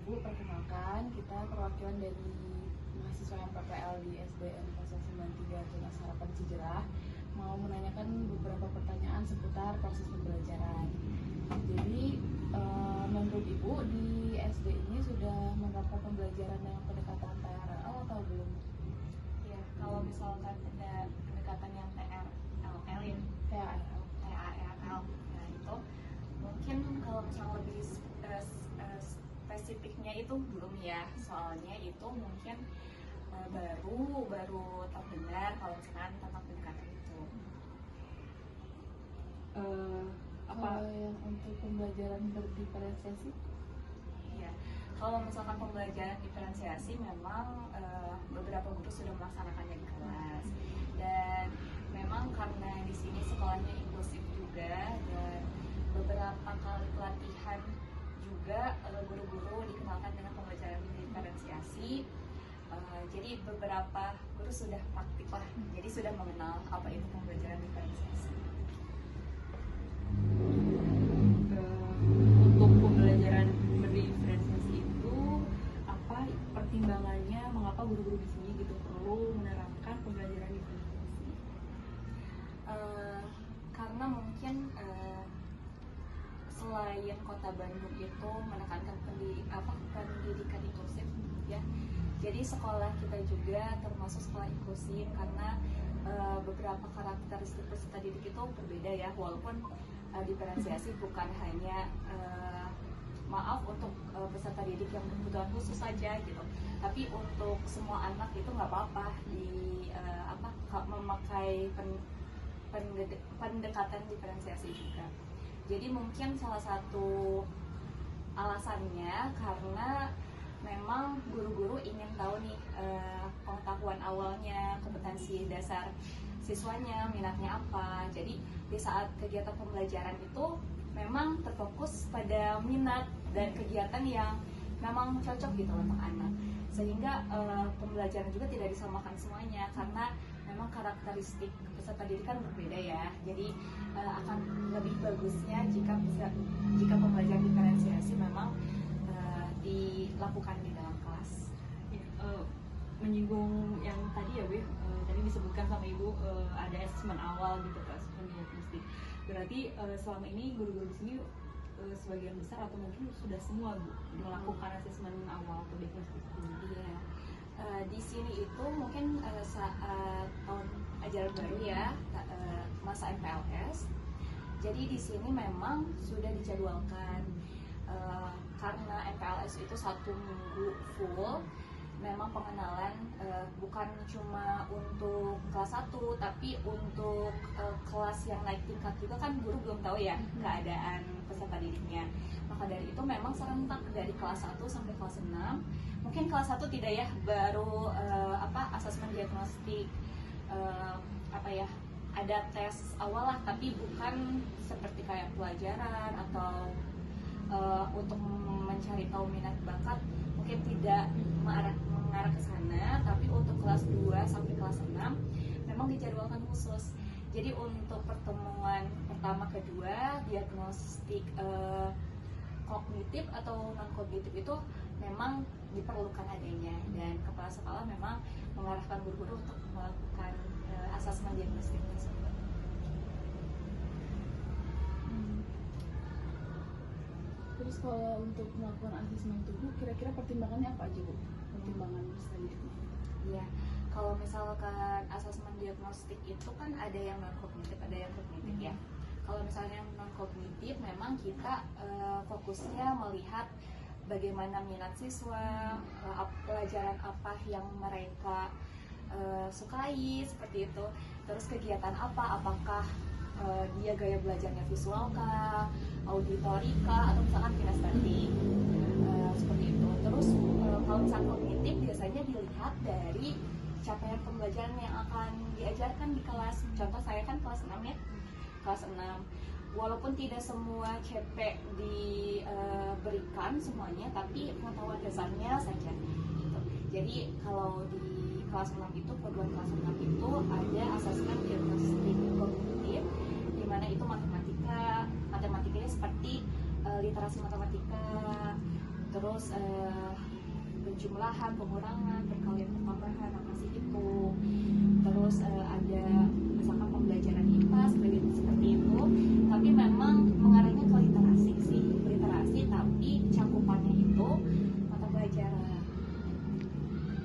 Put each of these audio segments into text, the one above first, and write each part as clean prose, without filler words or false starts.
Ibu, perkenalkan kita perwakilan dari mahasiswa MPPL di SDN 093 Tunas Harapan Cijerah mau menanyakan beberapa pertanyaan seputar proses pembelajaran. Jadi, menurut Ibu di SD ini sudah menerapkan pembelajaran dengan pendekatan TRL atau belum? Ya, kalau misalkan ada pendekatan yang TRL ya, TARL, nah itu mungkin kalau misalnya lebih spesifiknya itu belum ya, soalnya itu mungkin baru terdengar kalau misalkan tentang pendekatan itu. Kalau yang untuk pembelajaran berdiferensiasi? Ya, kalau misalkan pembelajaran diferensiasi memang beberapa guru sudah melaksanakannya di kelas, dan memang karena di sini sekolahnya inklusif juga dan beberapa kali pelatihan juga guru-guru dikenalkan dengan pembelajaran diferensiasi. Jadi beberapa guru sudah praktik lah, jadi sudah mengenal apa itu pembelajaran diferensiasi. Untuk pembelajaran berdiferensiasi itu apa pertimbangannya, mengapa guru-guru di sini gitu perlu menerapkan pembelajaran diferensiasi? Karena mungkin selain Kota Bandung itu menekankan pendidikan inklusif ya, jadi sekolah kita juga termasuk sekolah inklusif karena beberapa karakteristik peserta didik itu berbeda ya, walaupun diferensiasi bukan hanya untuk peserta didik yang berkebutuhan khusus saja gitu, tapi untuk semua anak itu nggak apa-apa memakai pendekatan diferensiasi juga. Jadi mungkin salah satu alasannya karena memang guru-guru ingin tahu nih pengetahuan awalnya, kompetensi dasar siswanya, minatnya apa. Jadi di saat kegiatan pembelajaran itu memang terfokus pada minat dan kegiatan yang memang cocok gitu untuk anak, sehingga pembelajaran juga tidak disamakan semuanya karena memang karakteristik peserta didik kan berbeda ya. Jadi akan lebih bagusnya jika pembelajaran diferensiasi memang dilakukan di dalam kelas. Ya, menyinggung yang tadi ya Bu, tadi disebutkan sama Ibu ada asesmen awal gitu, asesmen diagnostik. Berarti selama ini guru-guru di sini sebagian besar atau mungkin sudah semua Bu melakukan asesmen awal atau diagnostik dulu? Iya. Di sini itu mungkin saat tahun ajaran baru ya, masa MPLS. Jadi di sini memang sudah dijadwalkan karena MPLS itu 1 minggu full. Memang pengenalan bukan cuma untuk kelas 1, tapi untuk kelas yang naik tingkat juga kan guru belum tahu ya keadaan peserta didiknya. Maka dari itu memang serentak dari kelas 1 sampai kelas 6. Mungkin kelas 1 tidak ya, baru asesmen diagnostik, ada tes awal lah, tapi bukan seperti kayak pelajaran atau untuk mencari tahu minat bakat, mungkin tidak mengarah ke sana. Tapi untuk kelas 2 sampai kelas 6 memang dijadwalkan khusus. Jadi untuk pertemuan pertama kedua diagnostik kognitif atau non kognitif itu memang diperlukan adanya, dan kepala sekolah memang mengarahkan guru-guru untuk melakukan asesmen diagnostik tersebut. Terus kalau untuk melakukan asesmen tubuh, kira-kira pertimbangannya apa aja Bu? Pertimbangan peserta didiknya? Iya, kalau misalkan asesmen diagnostik itu kan ada yang non kognitif, ada yang kognitif ya. Kalau misalnya yang non kognitif, memang kita fokusnya melihat bagaimana minat siswa, pelajaran apa yang mereka sukai seperti itu. Terus kegiatan apa, apakah dia gaya belajarnya visual kah, auditori kah, atau misalkan kinestetik, seperti itu. Terus kalau misalkan kognitif biasanya dilihat dari capaian pembelajaran yang akan diajarkan di kelas. Contoh saya kan kelas 6 ya, kelas 6. Walaupun tidak semua CP diberikan semuanya, tapi pengetahuan dasarnya saja gitu. Jadi kalau di kelas 6 itu, perguruan kelas 6 itu ada asesmen diagnostik kognitif, di mana itu matematikanya seperti literasi matematika, terus penjumlahan, pengurangan, perkalian, pertambahan, masih hitung, terus ada misalkan pembelajaran IPA seperti itu, tapi memang mengarahnya ke literasi sih, literasi tapi cakupannya itu mata pelajaran.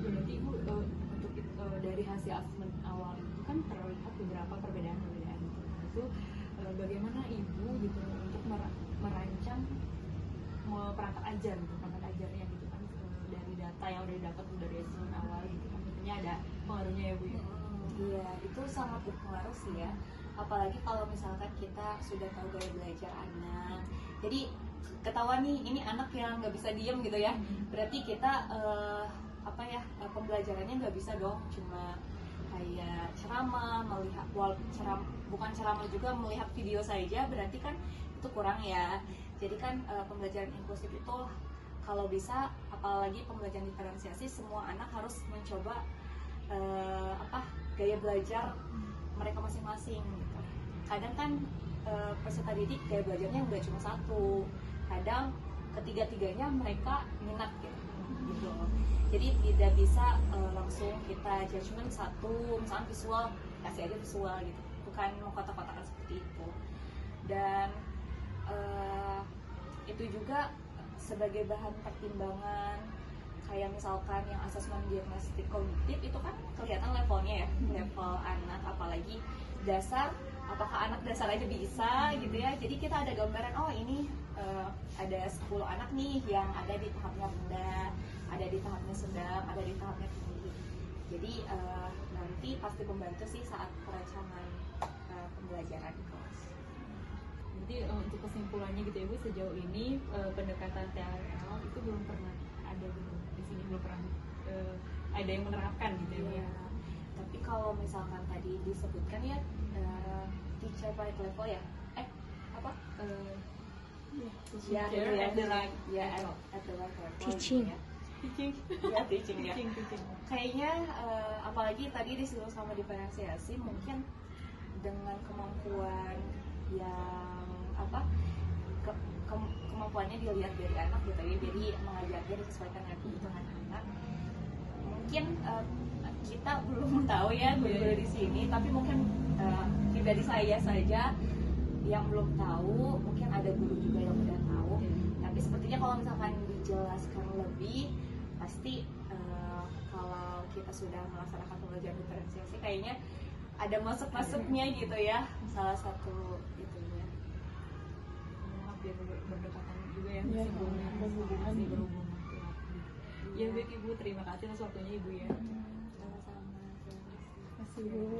Berarti Ibu untuk dari hasil asesmen awal itu kan terlihat beberapa perbedaan-perbedaan itu bagaimana Ibu gitu untuk merancang perangkat ajar gitu, perangkat ajarnya gitu kan dari data yang udah didapat dari asesmen awal gitu kan tentunya ada pengaruhnya ya Bu ya. Iya, itu sangat berpengaruh sih ya. Apalagi kalau misalkan kita sudah tahu gaya belajar anak. Jadi ketahuan nih, ini anak yang nggak bisa diem gitu ya. Berarti kita pembelajarannya nggak bisa dong cuma kayak ceramah, melihat bukan ceramah juga melihat video saja. Berarti kan itu kurang ya. Jadi kan pembelajaran inklusif itu kalau bisa, apalagi pembelajaran diferensiasi, semua anak harus mencoba gaya belajar mereka masing-masing gitu. Kadang kan peserta didik gaya belajarnya nggak cuma satu, kadang ketiga-tiganya mereka minat gitu. Jadi tidak bisa langsung kita judgement satu, misalnya visual, kasih aja visual gitu, bukan mengkotak-kotakan seperti itu. Dan itu juga sebagai bahan pertimbangan, kayak misalkan yang asesmen diagnostik kognitif itu kan kelihatan levelnya ya, level anak, apalagi dasar, apakah anak dasar aja bisa gitu ya. Jadi kita ada gambaran, oh ini ada 10 anak nih yang ada di tahapnya rendah, ada di tahapnya sedang, ada di tahapnya tinggi. Jadi nanti pasti membantu sih saat perancangan pembelajaran di kelas. Jadi untuk kesimpulannya gitu ya Bu, sejauh ini pendekatan TRL itu belum pernah ada gitu di sini, belum pernah ada yang menerapkan gitu ya. Tapi kalau misalkan tadi disebutkan ya teacher right level ya, At the right level Teaching. ya. teaching. Ya, teaching ya. Teaching. Kayaknya apalagi tadi disuruh sama diferensiasi, mungkin dengan kemampuan yang kemampuannya dilihat dari anak gitu ya, jadi mengajarnya disesuaikan dengan kebutuhan anak. Mungkin kita belum tahu ya guru-guru di sini, tapi mungkin pribadi saya saja yang belum tahu, mungkin ada guru juga yang udah tahu. Tapi sepertinya kalau misalkan dijelaskan lebih, pasti kalau kita sudah melaksanakan pembelajaran diferensiasi kayaknya ada masuk-masuknya gitu ya, salah satu itunya. Biar berdekatan juga ya, Iya, sebelumnya berhubungan. masih berhubungan. Ya baik Ibu, terima kasih atas waktunya Ibu ya. Sama-sama. Terima kasih Bu.